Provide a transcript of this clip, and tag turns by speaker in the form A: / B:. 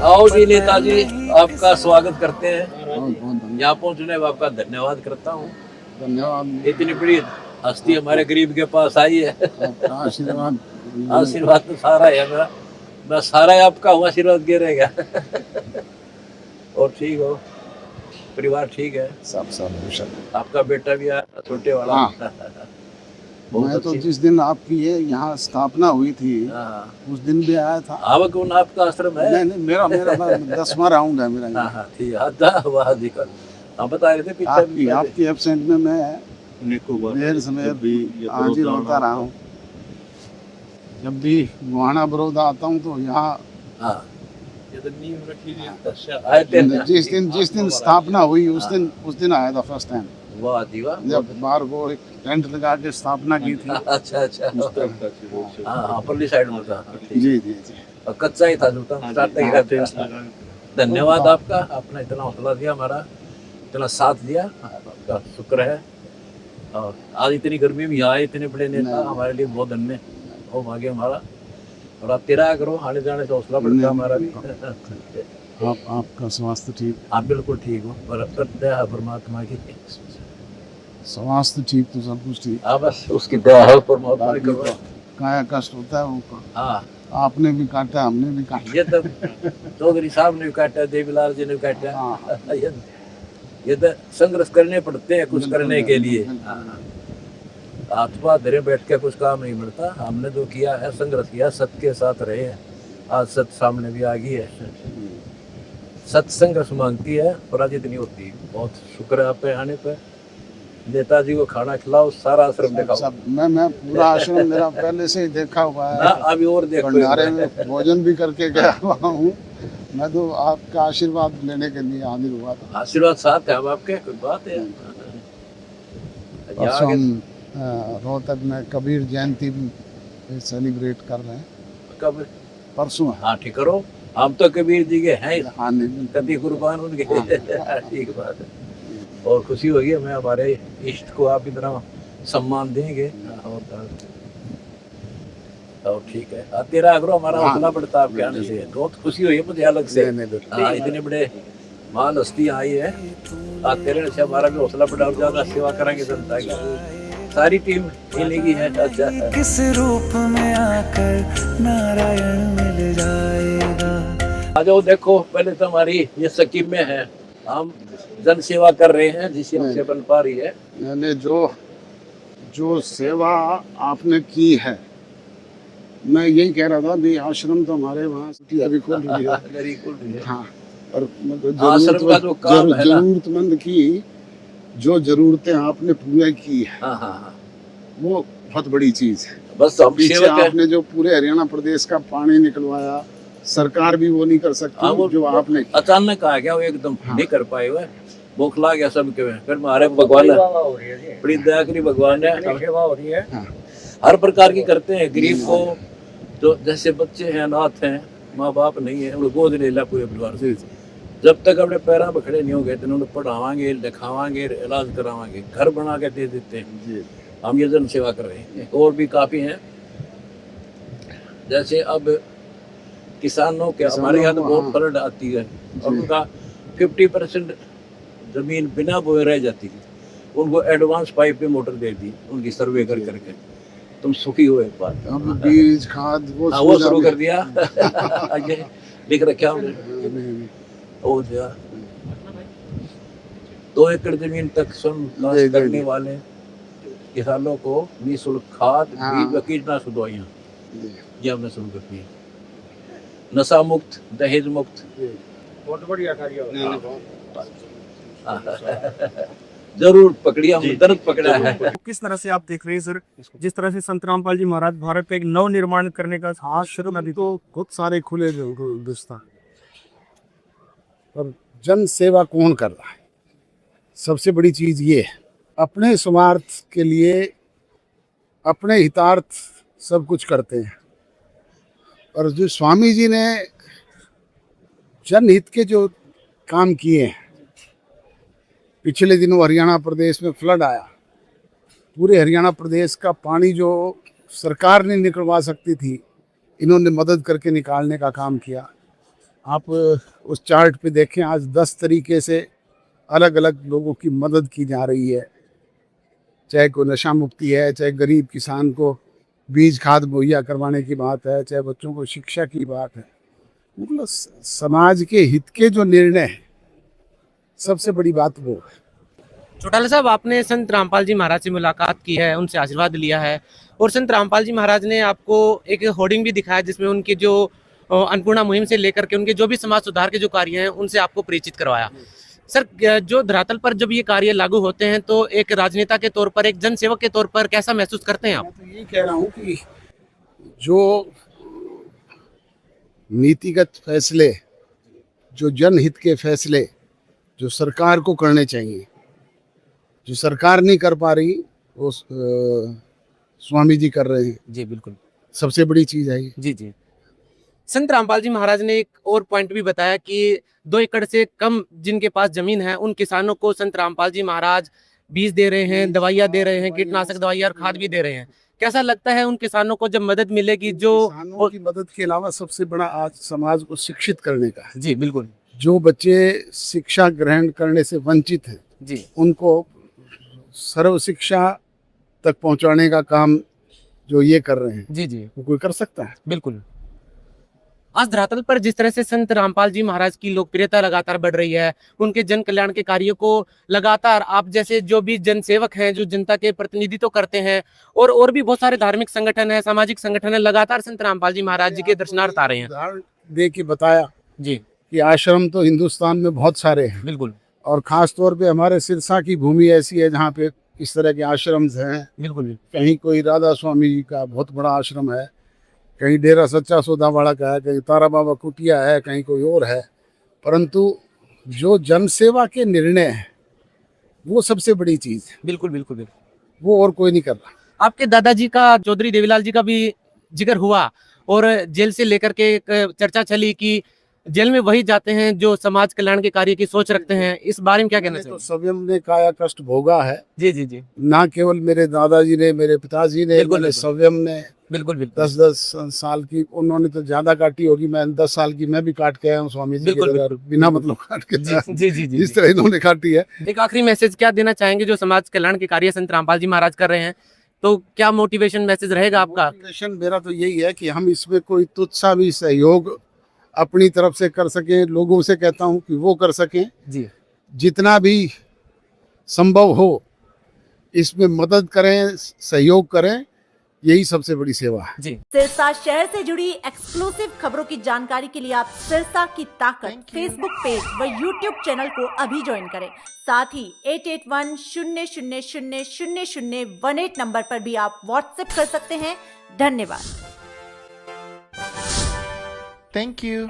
A: आओ जी नेताजी, आपका स्वागत करते हैं। यहाँ पहुँचने में आपका धन्यवाद करता हूँ।
B: धन्यवाद।
A: इतनी बड़ी हस्ती हमारे गरीब के पास आई है।
B: आपका आशीर्वाद।
A: आशीर्वाद तो सारा है मेरा, मैं सारा ही आपका हूँ, आशीर्वाद गिरेगा। और ठीक हो, परिवार ठीक है?
B: सब कुशल।
A: आपका बेटा भी आया, छोटे वाला?
B: हाँ। मैं तो जिस दिन आपकी ये यहाँ स्थापना हुई थी उस दिन भी आया था।
A: हाँ, कौन आपका आश्रम है?
B: नहीं, मेरा 10वां राउंड है मेरा।
A: हाँ ठीक है। वाह दिक्कत आप बता रहे थे पीछे
B: आपकी एब्सेंट में मैं देर समय भी हाजिर होता रहा हूँ। जब भी गोहाना बड़ौदा आता हूँ तो यहाँ जिस दिन स्थापना हुई उस दिन आया था फर्स्ट टाइम।
A: वाह जी वाह।
B: जब बाहर वो एक टेंट लगा के स्थापना की थी।
A: अच्छा। हाँ, परली साइड में था।
B: जी।
A: कच्चा ही था जो था। धन्यवाद आपका, आपने इतना हौसला दिया, हमारा इतना साथ दिया, आपका शुक्र है। और आज इतनी गर्मी में यहाँ आए इतने बड़े नेता, हमारे लिए बहुत धन्य हो भाग्य हमारा। और आप तेरा करो, आने जाने से हौसला बढ़ता हमारा भी।
B: आपका स्वास्थ्य ठीक?
A: आप बिल्कुल ठीक हो, पर दया है परमात्मा की।
B: स्वास्थ्य ठीक तो सब कुछ ठीक।
A: हाँ, बस उसकी दया है परमात्मा की।
B: काया कष्ट होता है वो।
A: हाँ,
B: आपने भी काटा, हमने भी काटा।
A: ये तो चौधरी साहब ने भी काटा, देवीलाल जी ने भी काटा। ये तो संघर्ष करने पड़ते हैं कुछ करने के लिए। हाथ धरे बैठ के कुछ काम नहीं मिलता। हमने जो किया है, संघर्ष किया, सत्य के साथ रहे हैं। आज सत्य सामने भी आ गई है। सत्य संघर्ष मांगती है, पराजित नहीं होती। बहुत शुक्र है आप पे आने पे। नेताजी को खाना खिलाओ, सारा आश्रम देखा।
B: मैं पूरा आश्रम मेरा पहले से ही देखा हुआ है।
A: अभी और देखो,
B: भंडारे में भोजन भी करके गया हुआ हूँ। मैं तो आपका आशीर्वाद लेने के लिए हाजिर हुआ था।
A: आशीर्वाद साथ है, अब आपके कोई बात है।
B: हम रोहतक में कबीर जयंती सेलिब्रेट कर रहे हैं।
A: कब?
B: परसों।
A: हाँ ठीक करो, हम तो कबीर जी के हैं।
B: हाँ,
A: कभी कुर्बान उनके। ठीक बात है, और खुशी होगी हमें, हमारे इष्ट को आप इतना सम्मान देंगे। और ठीक है, तेरा आग्रह हमारा हौसला बढ़ता आपके आने से। बहुत खुशी हुई है मुझे अलग से। हाँ, इतने बड़े महान हस्ती आई है, तेरे से हमारा भी हौसला बढ़ा और ज्यादा सेवा करेंगे जनता की। सारी टीम मिलेगी है। अच्छा,
C: किस रूप में आकर नारायण मिल जाएगा।
A: आ जाओ, देखो पहले तो हमारी ये स्कीम में है, हम जन सेवा कर रहे हैं जिससे हमसे बन पा रही है।
B: मैंने जो सेवा आपने की है, मैं यही कह रहा था भी आश्रम तो हमारे वहाँ अभी खुल रही है। हाँ, और जरूरतमंद की जो जरूरतें आपने पूरी की है, वो बहुत बड़ी चीज है। बस पीछे आपने जो पूरे हरियाणा प्रदेश का पानी निकलवाया, सरकार भी वो नहीं कर सकती जो आपने।
A: अचानक आ गया वो, एकदम नहीं कर पाए हुए, बौखला गया सबके। फिर हमारे भगवान बड़ी दया करी, भगवान ने सेवा हो रही है। हर प्रकार की करते हैं। गरीब को, जो जैसे बच्चे हैं, अनाथ हैं, माँ बाप नहीं है, उन्हें गोद ले लिया पूरे परिवार से। जब तक अपने पैरों पर खड़े नहीं हो गए तो उन्हें पढ़ावांगे, लिखावांगे, इलाज करावांगे, घर बना के दे देते हैं। हम ये जन सेवा कर रहे हैं। और भी काफी हैं, जैसे अब किसानों के हमारे यहाँ तो बहुत फ्लड आती है और उनका 50% जमीन बिना बोए रह जाती है। उनको एडवांस पाइप पे मोटर दे दी, उनकी सर्वे करके। तुम सुखी हो एक बार।
B: बीज खाद
A: वो शुरू कर दिया। आगे लिख रखा हमने। 2 एकड़ जमीन तक स्वयं करने वाले किसानों को निःशुल्क खाद, बीज व कीटनाशक दवाइयाँ ये हमने शुरू कर दी। नशा मुक्त, दहेज मुक्त। बहुत बढ़िया कार्य। जरूर पकड़िया, दर्द पकड़ा है।
D: किस तरह से आप देख रहे हैं सर, जिस तरह से संत रामपाल जी महाराज भारत पे एक नव निर्माण करने का शुरू में
B: तो बहुत सारे खुले दोस्ता। और जन सेवा कौन कर रहा है? सबसे बड़ी चीज ये है, अपने स्वार्थ के लिए, अपने हितार्थ सब कुछ करते हैं। और जो स्वामी जी ने जनहित के जो काम किए हैं, पिछले दिनों हरियाणा प्रदेश में फ्लड आया, पूरे हरियाणा प्रदेश का पानी जो सरकार नहीं निकलवा सकती थी, इन्होंने मदद करके निकालने का काम किया। आप उस चार्ट पे देखें, आज 10 तरीके से अलग अलग लोगों की मदद की जा रही है, चाहे कोई नशा मुक्ति है, चाहे गरीब किसान को बीज खाद मुहैया करवाने की बात है, चाहे बच्चों को शिक्षा की बात है। मतलब समाज के हित के जो निर्णय है, सबसे बड़ी बात वो है।
E: चौटाला साहब, आपने संत रामपाल जी महाराज से मुलाकात की है, उनसे आशीर्वाद लिया है, और संत रामपाल जी महाराज ने आपको एक होर्डिंग भी दिखाया जिसमें उनकी जो अन्नपूर्णा मुहिम से लेकर के उनके जो भी समाज सुधार के जो कार्य हैं उनसे आपको परिचित करवाया। सर, जो धरातल पर जब ये कार्य लागू होते हैं तो एक राजनेता के तौर पर, एक जनसेवक के तौर पर कैसा महसूस करते हैं आप?
B: मैं तो ये कह रहा हूँ कि जो नीतिगत फैसले, जो जनहित के फैसले जो सरकार को करने चाहिए, जो सरकार नहीं कर पा रही, वो स्वामी जी कर रहे हैं।
E: जी बिल्कुल,
B: सबसे बड़ी चीज़ है ये।
E: जी जी। संत रामपाल जी महाराज ने एक और पॉइंट भी बताया कि 2 एकड़ से कम जिनके पास जमीन है उन किसानों को संत रामपाल जी महाराज बीज दे रहे हैं, दवाइयाँ दे रहे हैं, कीटनाशक दवाइयाँ और खाद भी दे रहे हैं। कैसा लगता है उन किसानों को जब मदद मिलेगी? जो
B: किसानों की मदद के अलावा सबसे बड़ा आज समाज को शिक्षित करने का है।
E: जी बिल्कुल।
B: जो बच्चे शिक्षा ग्रहण करने से वंचित हैं,
E: जी,
B: उनको सर्व शिक्षा तक पहुंचाने का काम जो ये कर रहे हैं,
E: जी जी,
B: वो कोई कर सकता है?
E: बिल्कुल। आज धरातल पर जिस तरह से संत रामपाल जी महाराज की लोकप्रियता लगातार बढ़ रही है, उनके जन कल्याण के कार्यों को लगातार आप जैसे जो भी जनसेवक हैं, जो जनता के प्रतिनिधित्व करते हैं, और भी बहुत सारे धार्मिक संगठन है, सामाजिक संगठन है, लगातार संत रामपाल जी महाराज जी के दर्शनार्थ आ रहे हैं।
B: उदाहरण दे के बताया
E: जी
B: कि आश्रम तो हिंदुस्तान में बहुत सारे हैं,
E: बिल्कुल,
B: और खास तौर पे हमारे सिरसा की भूमि ऐसी है जहाँ पे इस तरह के आश्रम हैं।
E: बिल्कुल,
B: कहीं कोई राधा स्वामी जी का बहुत बड़ा आश्रम है, कहीं डेरा सच्चा सौदावाड़ा का है, कहीं तारा बाबा कुटिया है, कहीं कोई और है। परंतु जो जनसेवा के निर्णय है वो सबसे बड़ी चीज़ है,
E: बिल्कुल, बिल्कुल, बिल्कुल।
B: वो और कोई नहीं कर रहा।
E: आपके दादाजी का, चौधरी देवीलाल जी का भी जिक्र हुआ, और जेल से लेकर के एक चर्चा चली कि जेल में वही जाते हैं जो समाज कल्याण के कार्य की सोच रखते हैं। इस बारे में क्या कहना
B: तो
E: चाहिए?
B: स्वयं ने काया कष्ट भोगा है,
E: जी जी जी,
B: ना केवल मेरे दादाजी ने, मेरे पिताजी ने,
E: बिल्कुल,
B: मेरे
E: बिल्कुल।
B: स्वयं ने
E: बिल्कुल बिल्कुल,
B: 10-10 साल की, उन्होंने तो ज्यादा काटी होगी, मैं 10 साल की मैं भी काट के आया हूँ स्वामी जी
E: बिल्कुल,
B: के दरबार,
E: बिल्कुल।
B: बिना मतलब काट के
E: जी
B: आया।
E: जी जी जी,
B: जिस तरह इन्होंने काटी है।
E: एक आखिरी मैसेज क्या देना चाहेंगे जो समाज कल्याण के कार्य संत रामपाल जी महाराज कर रहे हैं, तो क्या मोटिवेशन मैसेज रहेगा आपका?
B: मोटिवेशन मेरा तो यही है कि हम इसमें कोई तुच्छ सा भी सहयोग अपनी तरफ से कर सकें, लोगों से कहता हूँ कि वो कर सकें,
E: जी,
B: जितना भी संभव हो इसमें मदद करें, सहयोग करें, यही सबसे बड़ी सेवा है।
E: जी।
F: सिरसा शहर से जुड़ी एक्सक्लूसिव खबरों की जानकारी के लिए आप सिरसा की ताकत फेसबुक पेज व यूट्यूब चैनल को अभी ज्वाइन करें। साथ ही 8810000018 नंबर पर भी आप व्हाट्सएप कर सकते हैं। धन्यवाद।
C: Thank you.